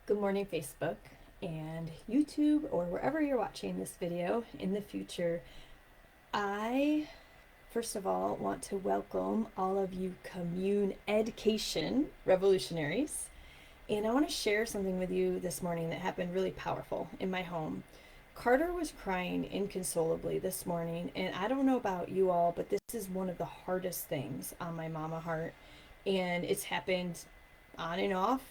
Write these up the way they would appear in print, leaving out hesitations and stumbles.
Good morning, Facebook and YouTube, or wherever you're watching this video in the future. I, first of all, want to welcome all of you commune education revolutionaries. And I want to share something with you this morning that happened really powerful in my home. Carter was crying inconsolably this morning, and I don't know about you all, but this is one of the hardest things on my mama heart. And it's happened on and off,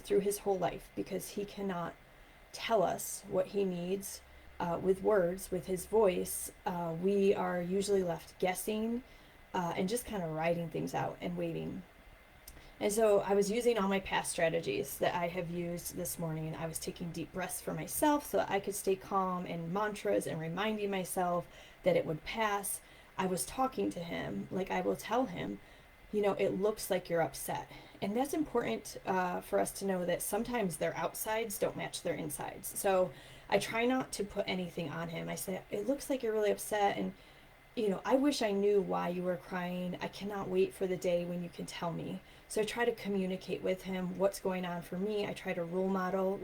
through his whole life because he cannot tell us what he needs with words, with his voice. We are usually left guessing and just kind of writing things out and waiting. And so I was using all my past strategies that I have used this morning. I was taking deep breaths for myself so that I could stay calm, and mantras and reminding myself that it would pass. I was talking to him like I will tell him, it looks like you're upset. And that's important for us to know that sometimes their outsides don't match their insides. So I try not to put anything on him. I say, it looks like you're really upset. And, I wish I knew why you were crying. I cannot wait for the day when you can tell me. So I try to communicate with him what's going on for me. I try to role model,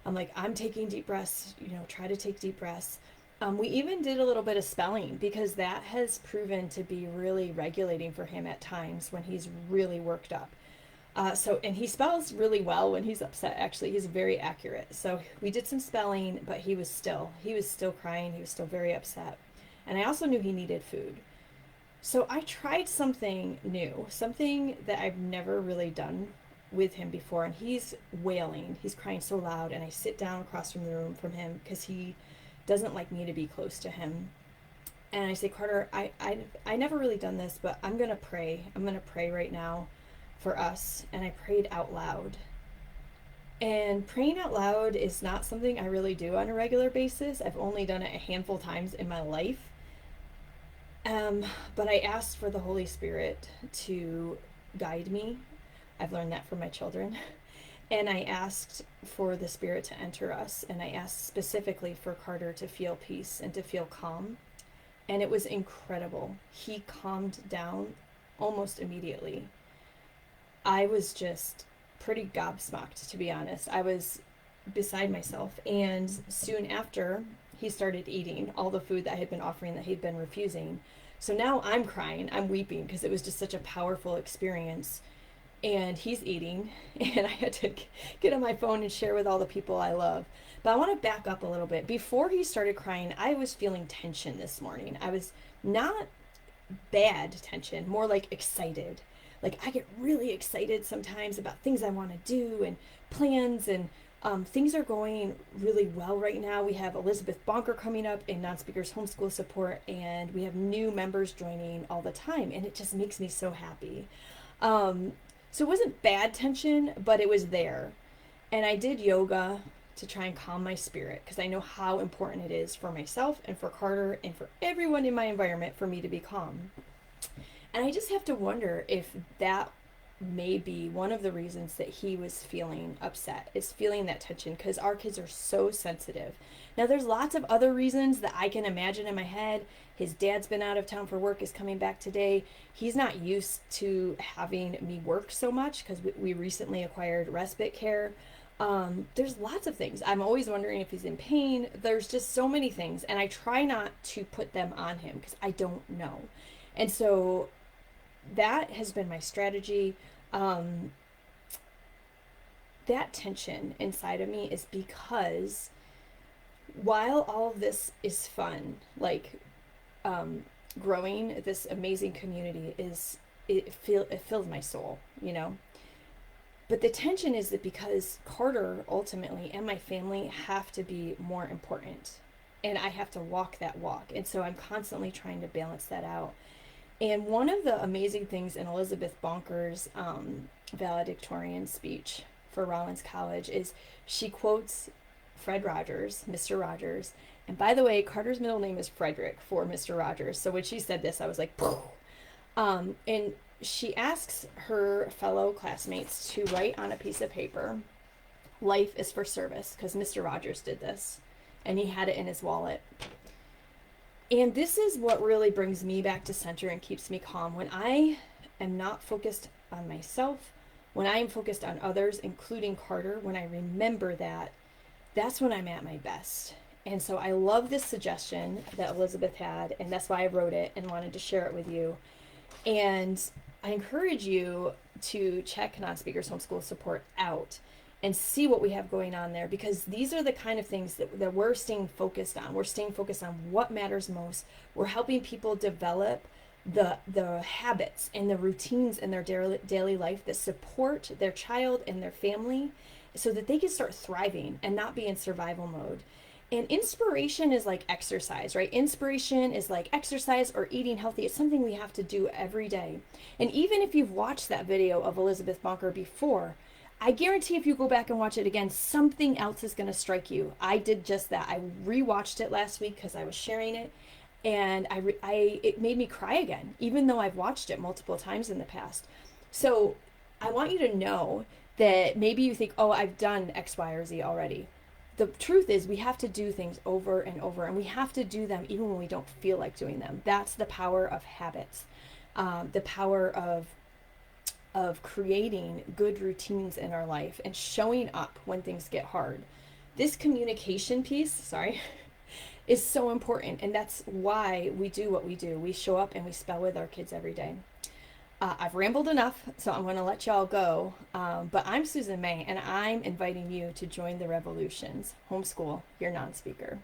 I'm taking deep breaths, try to take deep breaths. We even did a little bit of spelling because that has proven to be really regulating for him at times when he's really worked up. And he spells really well when he's upset. Actually, he's very accurate. So we did some spelling, but he was still crying. He was still very upset, and I also knew he needed food. So I tried something new, something that I've never really done with him before, and he's wailing. He's crying so loud, and I sit down across from the room from him because he doesn't like me to be close to him. And I say, Carter, I never really done this, but I'm gonna pray. I'm gonna pray right now for us. And I prayed out loud. And praying out loud is not something I really do on a regular basis. I've only done it a handful of times in my life. But I asked for the Holy Spirit to guide me. I've learned that from my children. And I asked for the Spirit to enter us. And I asked specifically for Carter to feel peace and to feel calm. And it was incredible. He calmed down almost immediately. I was just pretty gobsmacked, to be honest. I was beside myself. And soon after, he started eating all the food that I had been offering that he'd been refusing. So now I'm crying, I'm weeping because it was just such a powerful experience. And he's eating, and I had to get on my phone and share with all the people I love. But I want to back up a little bit. Before he started crying, I was feeling tension this morning. I was not bad tension, more like excited. Like I get really excited sometimes about things I want to do and plans, and things are going really well right now. We have Elizabeth Bonker coming up in non-speakers homeschool support, and we have new members joining all the time, and it just makes me so happy. So it wasn't bad tension, but it was there. And I did yoga to try and calm my spirit because I know how important it is for myself and for Carter and for everyone in my environment for me to be calm. And I just have to wonder if that may be one of the reasons that he was feeling upset, is feeling that tension, because our kids are so sensitive. Now, there's lots of other reasons that I can imagine in my head. His dad's been out of town for work, is coming back today. He's not used to having me work so much because we recently acquired respite care. There's lots of things. I'm always wondering if he's in pain. There's just so many things, and I try not to put them on him because I don't know. And so that has been my strategy. That tension inside of me is because while all of this is fun, growing this amazing community it fills my soul, But the tension is that because Carter ultimately and my family have to be more important, and I have to walk that walk, and so I'm constantly trying to balance that out. And one of the amazing things in Elizabeth Bonker's valedictorian speech for Rollins College is she quotes Fred Rogers, Mr. Rogers. And by the way, Carter's middle name is Frederick for Mr. Rogers. So when she said this, I was like, poof. And she asks her fellow classmates to write on a piece of paper, "Life is for service," because Mr. Rogers did this, and he had it in his wallet. And this is what really brings me back to center and keeps me calm. When I am not focused on myself when I am focused on others, including Carter, when I remember that, that's when I'm at my best. And so I love this suggestion that Elizabeth had, and that's why I wrote it and wanted to share it with you. And I encourage you to check Non-Speakers Homeschool Support out and see what we have going on there, because these are the kind of things that we're staying focused on. We're staying focused on what matters most. We're helping people develop the habits and the routines in their daily life that support their child and their family so that they can start thriving and not be in survival mode. And inspiration is like exercise, right? Inspiration is like exercise or eating healthy. It's something we have to do every day. And even if you've watched that video of Elizabeth Bonker before, I guarantee if you go back and watch it again, something else is going to strike you. I did just that. I rewatched it last week because I was sharing it, and it made me cry again, even though I've watched it multiple times in the past. So I want you to know that maybe you think, oh, I've done X, Y, or Z already. The truth is we have to do things over and over, and we have to do them even when we don't feel like doing them. That's the power of habits, the power of creating good routines in our life and showing up when things get hard. This communication piece, sorry, is so important, and that's why we do what we do. We show up and we spell with our kids every day. I've rambled enough, so I'm going to let y'all go. But I'm Susan May, and I'm inviting you to join the revolutions. Homeschool your non-speaker.